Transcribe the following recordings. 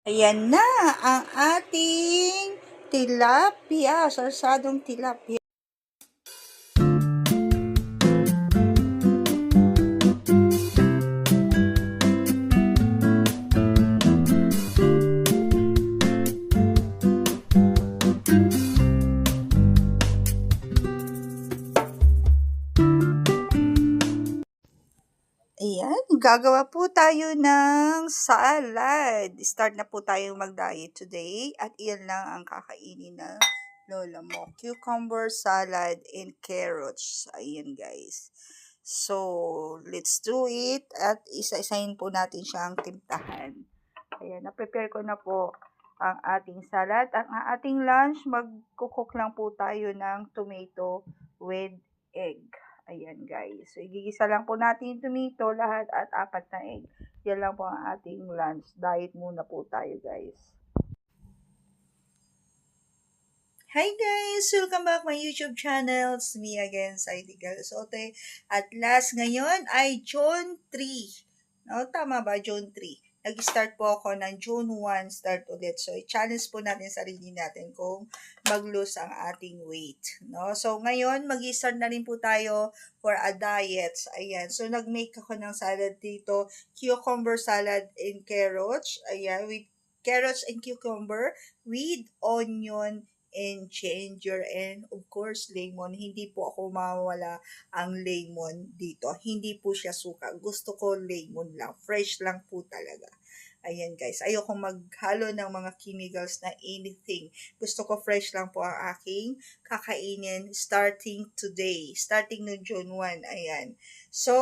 Ayan na ang ating tilapia, sarsadong tilapia. Ayan, gagawa po tayo ng salad. Start na po tayong mag-diet today at iyan lang ang kakainin ng lola mo. Cucumber salad and carrots. Ayan guys. So, let's do it at isa-isahin po natin siyang timplahan. Ayan, na-prepare ko na po ang ating salad. Ang ating lunch, magkukok lang po tayo ng tomato with egg. Ayan guys. So, igigisa lang po natin yung tomato lahat at 4 na egg. Yan lang po ang ating lunch. Diet muna po tayo guys. Hi guys! Welcome back my YouTube channel. It's me again, Saidi Galsote. At last ngayon ay June 3. No, tama ba? June 3. Nag-start po ako ng June 1 start ulit. So, i-challenge po natin sarili natin kung mag-lose ang ating weight. No? So, ngayon, mag-start na rin po tayo for a diet. Ayan. So, nag-make ako ng salad dito. Cucumber salad and carrots. Ayan. With carrots and cucumber with onion and ginger and of course lemon. Hindi po ako mawawala ang lemon dito. Hindi po siya suka. Gusto ko lemon lang. Fresh lang po talaga. Ayan guys. Ayoko maghalo ng mga chemicals na anything. Gusto ko fresh lang po ang aking kakainin starting today. Starting no June 1. Ayan. So,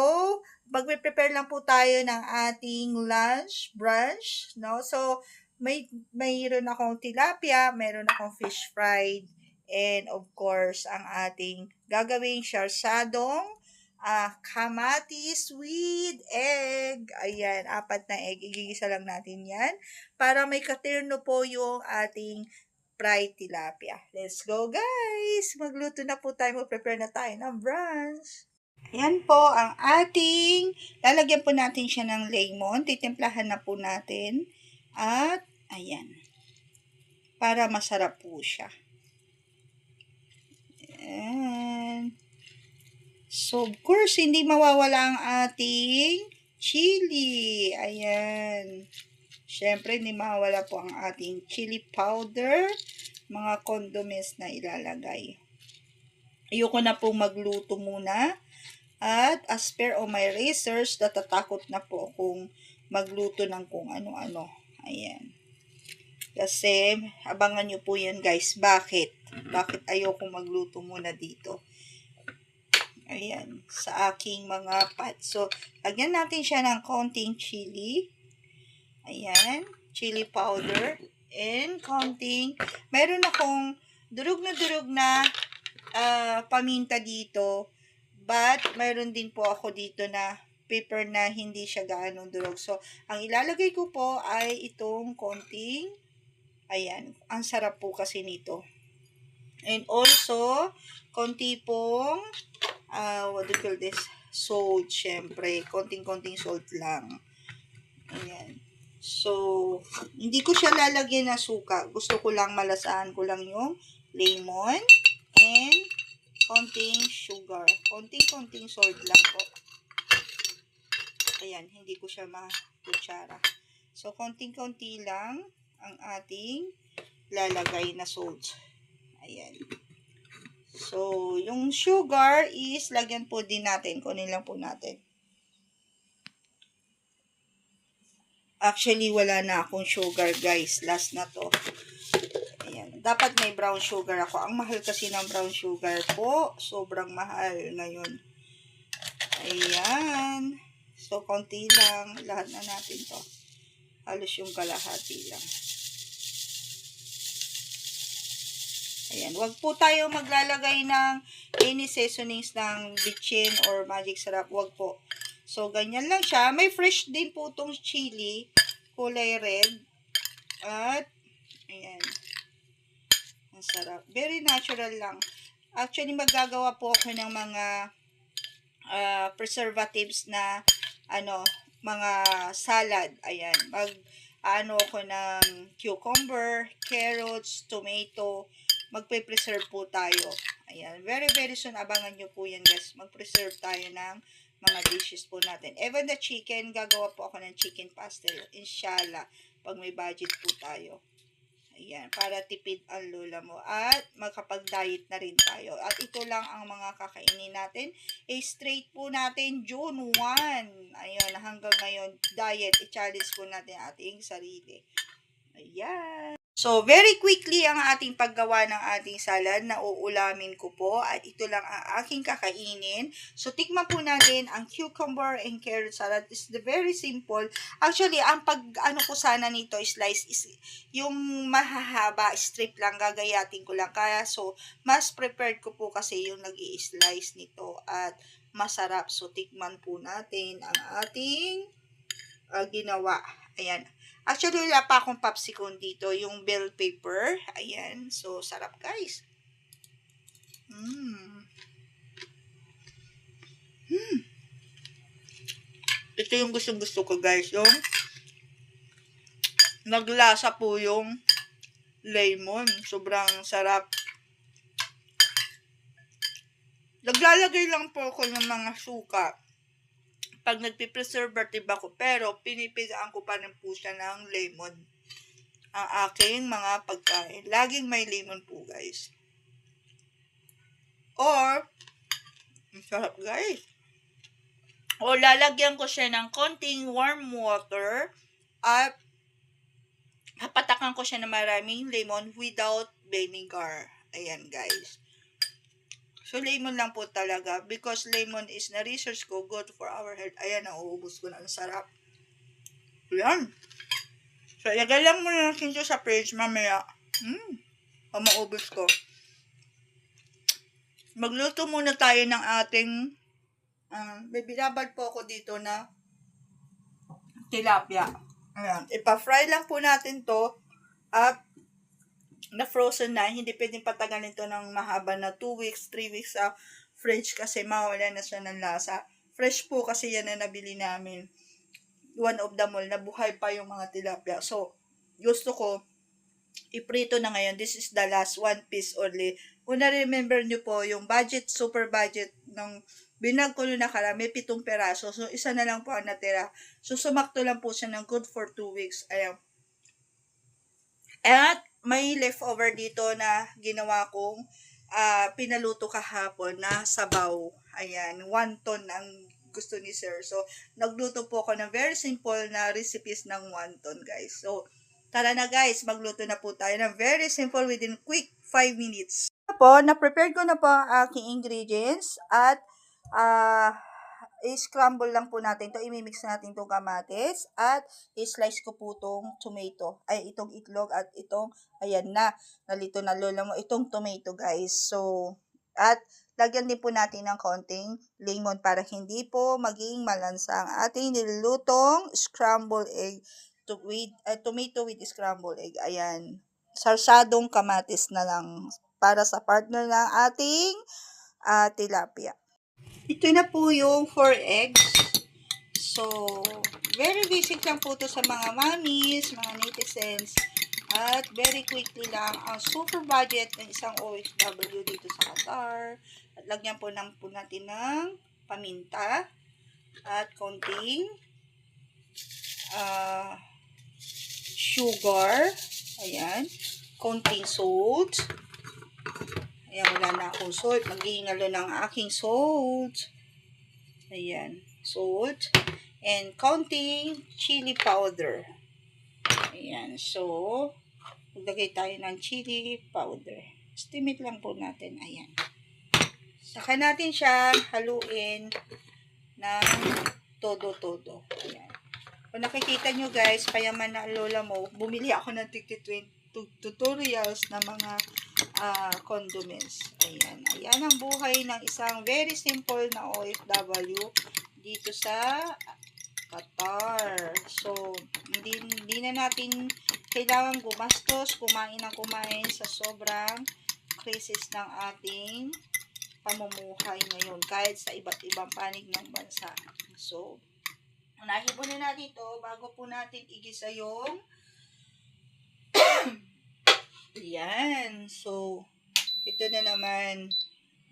magpe-prepare lang po tayo ng ating lunch, brunch. No? So, mayroon akong tilapia, mayroon akong fish fried, and of course, ang ating gagawing sarsadong kamatis with egg. Ayan, 4 na egg. Igigisa lang natin yan para may katirno po yung ating fried tilapia. Let's go guys! Magluto na po tayo, mag-prepare na tayo ng brunch. Ayan po ang ating, lalagyan po natin siya ng lemon. Titimplahan na po natin. At, ayan. Para masarap po siya. Ayan. So, of course, hindi mawawala ang ating chili. Ayan. Siyempre, hindi mawawala po ang ating chili powder. Mga condiments na ilalagay. Ayoko na po magluto muna. At as per on my research, natatakot na po akong magluto ng kung ano-ano. Ayan. Kasi, abangan nyo po yan guys. Bakit? Bakit ayoko magluto muna dito? Ayan. Sa aking mga pot. So, lagyan natin siya ng konting chili. Ayan. Chili powder. And konting, meron akong durug na paminta dito. But, mayroon din po ako dito na pepper na hindi siya gaano durog. So, ang ilalagay ko po ay itong konting, ayan, ang sarap po kasi nito. And also, konti pong, what do you call this? Salt, syempre. Konting-konting salt lang. Ayan. So, hindi ko siya lalagyan ng suka. Gusto ko lang, malasahan ko lang yung lemon and konting sugar. Konting-konting salt lang po. Ayan, hindi ko siya ma-kutsara. So, konting-konti lang ang ating lalagay na salt. Ayan. So, yung sugar is, lagyan po din natin. Kunin lang po natin. Actually, wala na akong sugar, guys. Last na to. Ayan. Dapat may brown sugar ako. Ang mahal kasi ng brown sugar po. Sobrang mahal ngayon. Ayan. So, konti lang. Lahat na natin to. Halos yung kalahati lang. Ayan. Huwag po tayo maglalagay ng any seasonings ng bitchin or magic sarap. Huwag po. So, ganyan lang siya. May fresh din po itong chili. Kulay red. At, ayan. Ang sarap. Very natural lang. Actually, magagawa po ako ng mga preservatives na, mga salad. Ayan. ano ko ng cucumber, carrots, tomato. Magpe-preserve po tayo. Ayan. Very, very soon. Abangan nyo po yan, guys. Mag-preserve tayo ng mga dishes po natin. Even the chicken, gagawa po ako ng chicken pastel. Inshallah. Pag may budget po tayo. Ayan, para tipid ang lola mo. At makapag-diet na rin tayo. At ito lang ang mga kakainin natin. Straight po natin June 1. Ayan, hanggang ngayon, diet. I-challenge po natin ating sarili. Ayan. So, very quickly ang ating paggawa ng ating salad na uulamin ko po at ito lang ang aking kakainin. So, tikman po natin ang cucumber and carrot salad. It's very simple. Actually, ang ano ko sana nito slice is yung mahahaba, strip lang, gagayatin ko lang. Kaya, so, mas prepared ko po kasi yung nag-i-slice nito at masarap. So, tikman po natin ang ating ginawa. Ayan. Actually, wala pa akong popsicle dito. Yung bell pepper. Ayan. So, sarap guys. Ito yung gusto ko guys. Yung naglasa po yung lemon. Sobrang sarap. Naglalagay lang po ako ng mga suka pag nagpipreservative ako, pero pinipigaan ko pa rin po siya ng lemon. Ang aking mga pagkain. Laging may lemon po, guys. Or, sarap, guys. O, lalagyan ko siya ng konting warm water at hapatakan ko siya ng maraming lemon without vinegar. Ayan, guys. So, lemon lang po talaga because lemon is na-research ko good for our health. Ayan, nauubos ko na. Ang sarap. Ayan. So, ilagay lang muna natin ito sa fridge mamaya. Maubos ko. Magluto muna tayo ng ating may binabad po ako dito na tilapia. Ayan. Ipa-fry lang po natin to at na-frozen na. Hindi pwedeng patagalin ito ng mahaba na 2 weeks, 3 weeks sa fridge kasi mawala na siya ng lasa. Fresh po kasi yan na nabili namin. One of the mall, nabuhay pa yung mga tilapia. So, gusto ko, iprito na ngayon. This is the last one piece only. Kung na-remember nyo po, yung budget, super budget, ng binag ko nung nakarami, 7 peraso. So, isa na lang po ang natira. So, sumakto lang po siya ng good for 2 weeks. Ayan. At may leftover dito na ginawa kong pinaluto kahapon na sabaw. Ayan, 1 ton ang gusto ni sir. So, nagluto po ako ng very simple na recipes ng 1 ton, guys. So, tara na guys, magluto na po tayo ng very simple within quick 5 minutes. Na-prepare ko na po ang aking ingredients at i-scramble lang po natin to, imimix natin itong kamatis at i-slice ko po itong tomato, itong itlog at itong, ayan na, nalito na lola mo, itong tomato guys. So, at lagyan din po natin ng konting lemon para hindi po maging malansa ang ating nilulutong scrambled egg with tomato with scrambled egg. Ayan, sarsadong kamatis na lang para sa partner ng ating tilapia. Ito na po yung 4 eggs. So, very basic lang po ito sa mga mommies, mga netizens. At very quickly lang ang super budget ng isang OFW dito sa Qatar. At lagyan po natin ng paminta at konting sugar. Ayan. Konting salt. Ayan, wala na akong salt. Mag-iingalo ng aking salt. Ayan, salt. And konting chili powder. Ayan, so, maglagay tayo ng chili powder. Estimate lang po natin. Ayan. Saka natin siya haluin ng todo-todo. Ayan. Kung nakikita nyo guys, payaman na lola mo, bumili ako ng tutorials na mga condiments. Ayan. Ayan ang buhay ng isang very simple na OFW dito sa Qatar. So, hindi na natin kailangan gumastos, kumain sa sobrang krisis ng ating pamumuhay ngayon kahit sa iba't ibang panig ng bansa. So, unahin muna natin ito bago po natin igisa yung Ayan. So, ito na naman.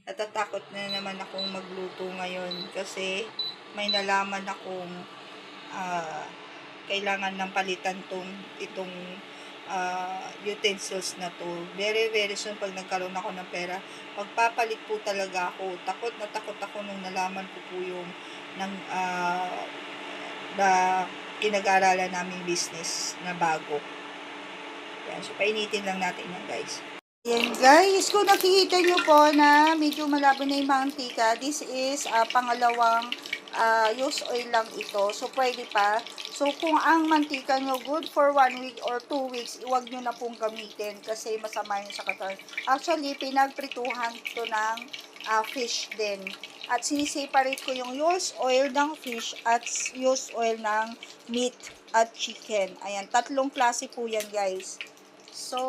Natatakot na naman akong magluto ngayon kasi may nalaman akong ah, kailangan ng palitan itong utensils na to. Very, very soon pag nagkaroon ako ng pera, magpapalit po talaga ako. Takot na takot ako nung nalaman ko po yung ng na pinag-aaralan namin business na bago. Yan, so painitin lang natin yan guys. Yan guys, kung nakikita nyo po na medyo malabo na yung mantika, this is pangalawang used oil lang ito. So pwede pa. So kung ang mantika nyo good for 1 week or 2 weeks, iwag nyo na pong gamitin kasi masama yun sa katawan. Actually, pinagprituhan ito ng fish din. At siniseparate ko yung used oil ng fish at used oil ng meat at chicken. Ayan, tatlong klase po yan guys. So,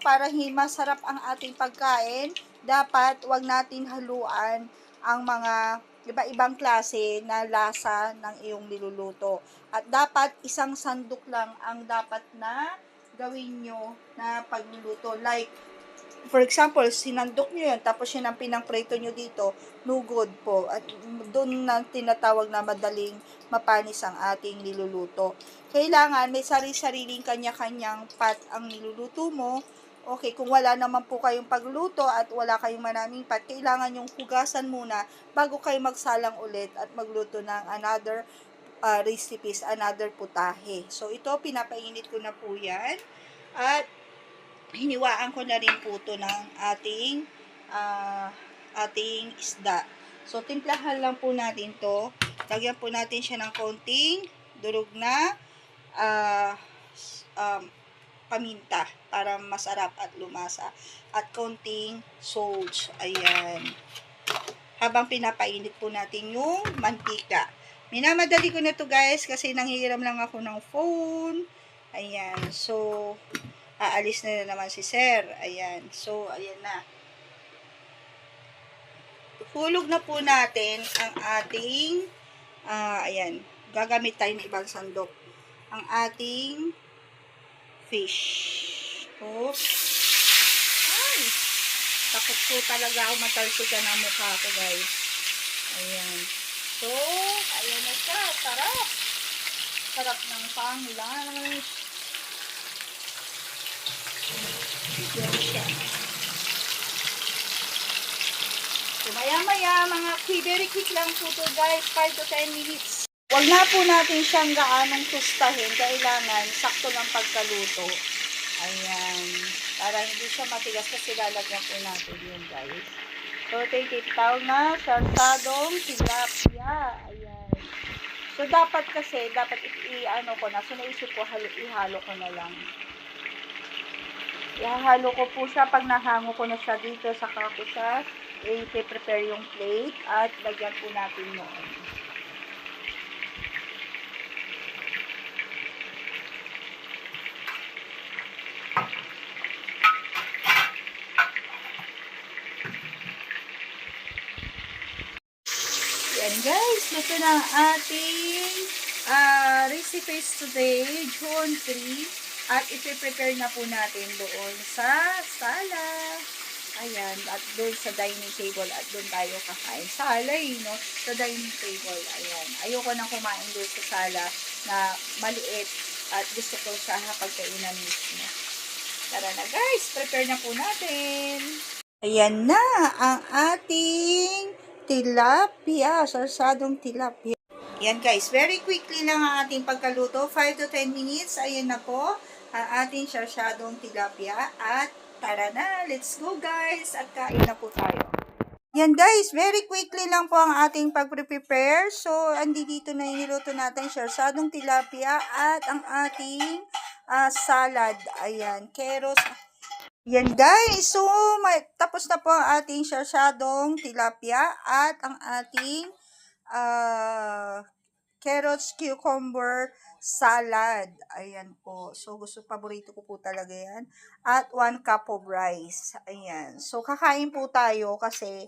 para masarap ang ating pagkain, dapat wag natin haluan ang mga iba-ibang klase na lasa ng iyong niluluto. At dapat isang sandok lang ang dapat na gawin nyo na pagluluto. Like, for example, sinandok nyo yun, tapos yun ang pinangprito nyo dito, no good po. At doon na tinatawag na madaling mapanis ang ating niluluto. Kailangan may sari-sariling kanya-kanyang pot ang niluluto mo. Okay, kung wala naman po kayong pagluto at wala kayong maraming pot, kailangan yung hugasan muna bago kayo magsalang ulit at magluto ng another recipes, another putahe. So, ito, pinapainit ko na po yan. At hiniwaan ko na rin po ito ng ating isda. So, timplahan lang po natin to. Lagyan po natin siya ng konting durog na paminta para masarap at lumasa. At konting salt. Ayan. Habang pinapainit po natin yung mantika. Minamadali ko na to guys kasi nanghihiram lang ako ng phone. Ayan. So, aalis na naman si sir. Ayan. So, ayan na. Hulog na po natin ang ating, ayan, gagamit tayo ng ibang sandok. Ang ating fish. Oops. Ay, takot po talaga ako matalsikan ang mukha ko guys. Ayan. So, ayan na siya. Sarap. Sarap ng pang-lunch. Ayan siya. So, maya-maya, mga very quick lang po to guys, 5 to 10 minutes. Huwag na po natin siyang gaanong tustahin, kailangan sakto ng pagkaluto. Ayan, para hindi siya matigas kasi lalagyan po natin yun guys. So, tititaw na sarsadong tilapia. Ayan. So, dapat i-ano ko na, so naisip ko, ihalo ko na lang. Ihahalo ko po siya pag nahango ko na siya dito sa kakusas. I-prepare yung plate at lagyan po natin noon. Yan guys, luto na ang ating recipes today, June 3. At ipiprepare na po natin doon sa sala. Ayan, at doon sa dining table at doon tayo kakain. Sala no? Sa dining table. Ayan. Ayoko nang kumain doon sa sala na maliit at gusto ko sa pagkainan mismo. Tara na guys, prepare na po natin. Ayan na ang ating tilapia, sarsadong tilapia. Yan guys, very quickly lang ang ating pagkaluto, 5 to 10 minutes. Ayan na po ang ating sarsadong tilapia at tara na, let's go guys at kain na po tayo. Yan guys, very quickly lang po ang ating pag-prepare. So, andi dito na iniluto natin sarsadong tilapia at ang ating salad. Ayan, keros. Yan guys, so tapos na po ang ating sarsadong tilapia at ang ating carrots, cucumber, salad. Ayan po. So, paborito ko po talaga yan. At 1 cup of rice. Ayan. So, kakain po tayo kasi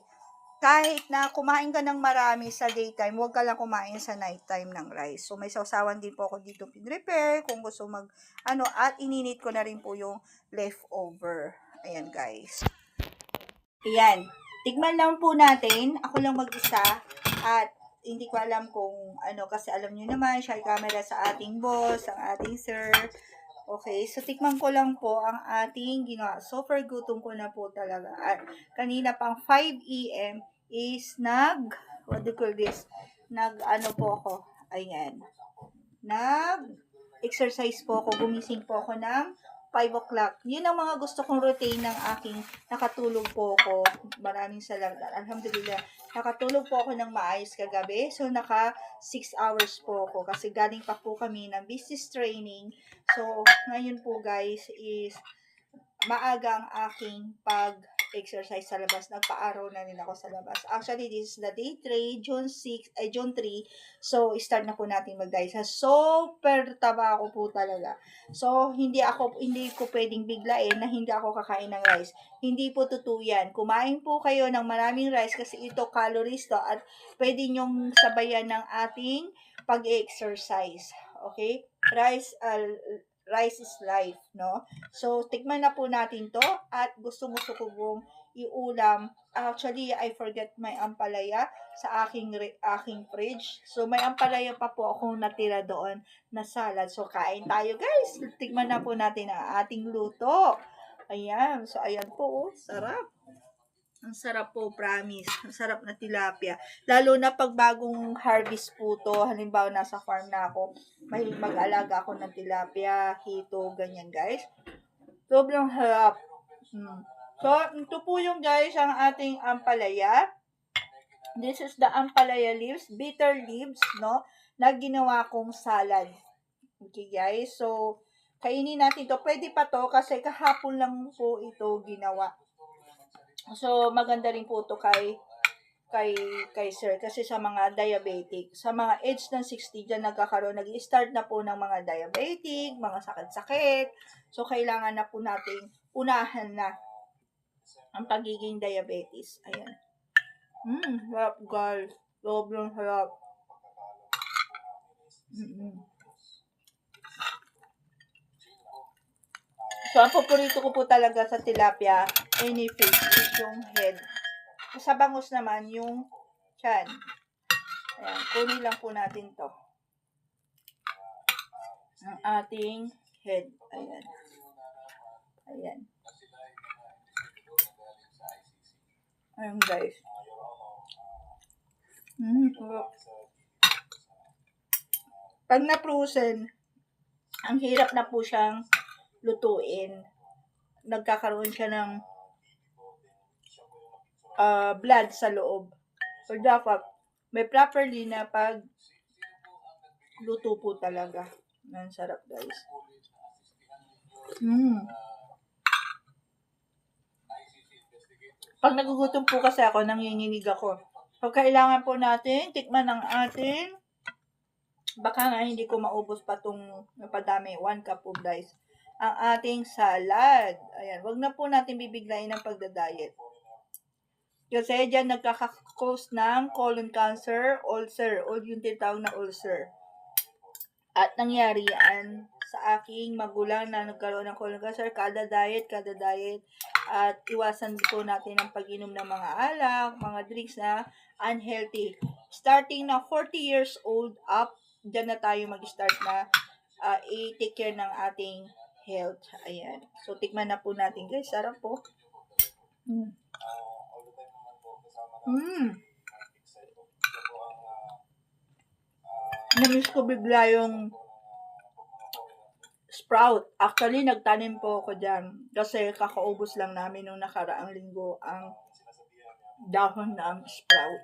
kahit na kumain ka ng marami sa daytime, huwag ka lang kumain sa nighttime ng rice. So, may sausawan din po ako dito pinrepare kung gusto at ininit ko na rin po yung leftover. Ayan, guys. Ayan. Tigman lang po natin. Ako lang mag-isa. At hindi ko alam kung kasi alam niyo naman, shy camera sa ating boss, ang ating sir. Okay, so tikman ko lang po ang ating ginawa. Super gutom ko na po talaga. At kanina pang 5 AM is what do you call this? Po ako. Ayan. Exercise po ako. Gumising po ako ng 5 o'clock. Yun ang mga gusto kong routine ng aking nakatulog po ako. Maraming salamat. Alhamdulillah. Nakatulog po ako ng maayos kagabi. So, 6 hours po ako. Kasi galing pa po kami ng business training. So, ngayon po guys is maaga ang aking pag-exercise sa labas. Nagpa-araw na rin ako sa labas. Actually, this is the day 3, June 3. So, start na po natin mag-diet. Super taba ako po talaga. So, hindi ko pwedeng biglain na hindi ako kakain ng rice. Hindi po totoo yan. Kumain po kayo ng maraming rice kasi ito calories to at pwede nyong sabayan ng ating pag-exercise. Okay? Rice is life, no? So, tikman na po natin to at gusto ko pong iulam. Actually, I forget my ampalaya sa aking fridge. So, may ampalaya pa po akong natira doon na salad. So, kain tayo, guys. Tikman na po natin ang ating luto. Ayan. So, ayan po, oh. Sarap. Ang sarap po, promise. Ang sarap na tilapia. Lalo na pag bagong harvest po to, halimbawa nasa farm na ako, mahilig mag-alaga ako ng tilapia, hito, ganyan guys. Sobrang harap. So, ito po yung guys, ang ating ampalaya. This is the ampalaya leaves, bitter leaves, no, na ginawa kong salad. Okay guys, so, kainin natin to. Pwede pa to kasi kahapon lang po ito ginawa. So, maganda rin po ito kay sir kasi sa mga diabetic, sa mga age ng 60 dyan nag-start na po ng mga diabetic, mga sakit-sakit. So, kailangan na po nating unahan na ang pagiging diabetes. Ayan. Harap guys. Sobrang harap. So, ang paborito ko po talaga sa tilapia, any fish, is yung head. Sa bangus naman, yung tiyan. Ayan, kunin lang po natin to. Ang ating head. Ayan. Ayan. Ayan guys. Pag na-frozen, ang hirap na po siyang lutuin. Nagkakaroon siya ng blood sa loob. So, dapat may properly na pag luto po talaga. Ang sarap guys. Pag nagugutom po kasi ako, nanginginig ako. So, kailangan po natin tikman ng ating, baka nga hindi ko maubos pa itong napadami, 1 cup of rice. Ang ating salad. Ayan, wag na po natin bibiglayin ng pagda-diet. Kasi dyan nagkaka-cause ng colon cancer, ulcer, o yung tinatawag na ulcer. At nangyari yan sa aking magulang na nagkaroon ng colon cancer, kada diet, at iwasan po natin ang pag-inom ng mga alak, mga drinks na unhealthy. Starting na 40 years old up, dyan na tayo mag-start na i-take care ng ating health. Ayan. So, tikman na po natin guys. Sarap po. Namiss ko bigla yung sprout. Actually, nagtanim po ako dyan. Kasi kakaubos lang namin nung nakaraang linggo ang dahon ng sprout.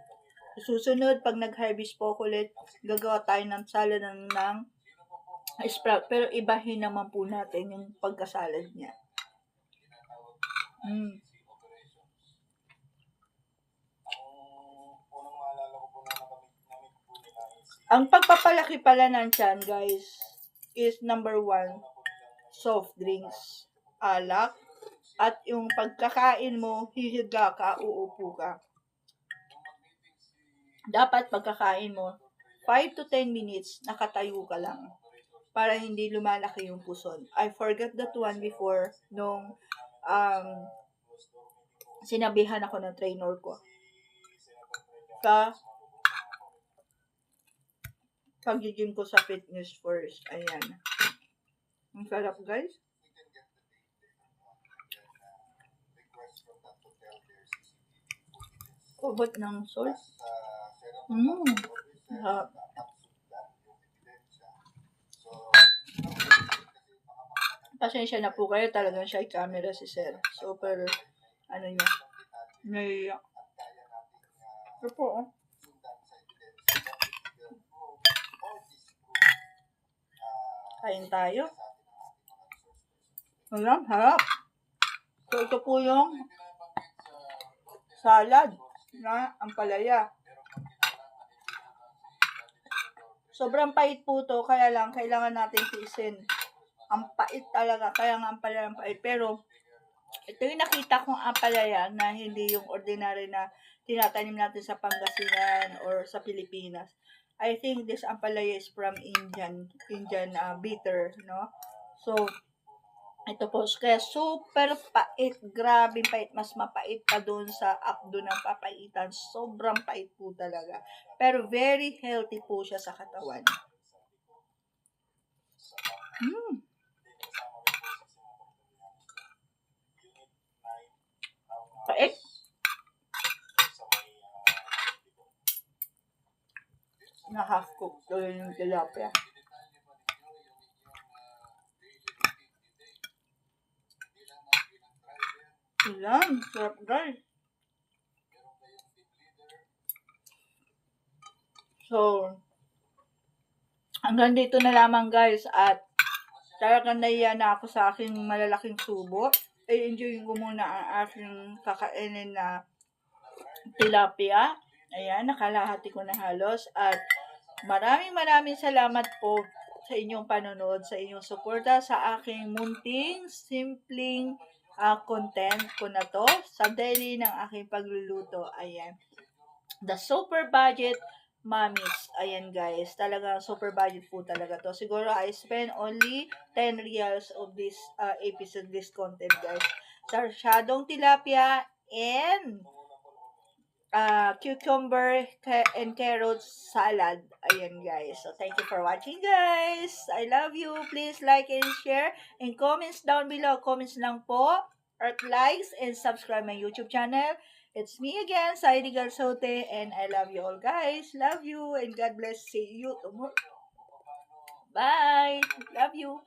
Susunod, pag nag-harvest po ako ulit, gagawa tayo ng salad ng sprout. Pero ibahin naman po natin yung pagkasalad niya. Ang pagpapalaki pala ng tiyan, guys, is number 1, soft drinks, alak, at yung pagkakain mo, hihiga ka, uupo ka. dapat pagkakain mo, 5 to 10 minutes, nakatayo ka lang para hindi lumalaki yung puson. I forgot that one before nung um, sinabihan ako ng trainer ko. Sa pag-gym ko sa fitness first. Ayan. Ang sarap, guys. Kubot ng salt. Sarap. Pasensya na po kayo, talagang siya camera si Sir. Super, ano niya, naiiyak. Ito po, oh. Kain tayo. Alam, harap. So, ito po yung salad na ampalaya. Sobrang pait po to, kaya lang, kailangan natin tiisin. Ang pait talaga, kaya nga ampalaya ang pait. Pero, ito yung nakita kong ampalaya na hindi yung ordinary na tinatanim natin sa Pangasinan or sa Pilipinas. I think this ampalaya is from Indian bitter, no? So, ito po, kaya super pait, grabe pait, mas mapait pa doon sa akdo ng papaitan. Sobrang pait po talaga. Pero very healthy po siya sa katawan. Pait. Na half cooked tuloy yung tilapia. Yan, sarap guys. So, hanggang dito na lamang guys at talagang naiya na ako sa aking malalaking subo. I-enjoy ko muna ang aking kakainin na tilapia. Ayan, nakalahati ko na halos at maraming salamat po sa inyong panonood, sa inyong suporta sa aking munting, simpleng content ko na to sa daily ng aking pagluluto. Ayan. The super budget mommies. Ayan guys, talaga super budget po talaga to. Siguro I spend only 10 reals of this episode, this content guys. Sa shadong tilapia and cucumber and carrot salad. Ayan guys. So thank you for watching guys. I love you. Please like and share and comments down below. Comments lang po. Or likes and subscribe my YouTube channel. It's me again, Saidi Garsote, and I love you all guys. Love you and God bless. See you tomorrow. Bye. Love you.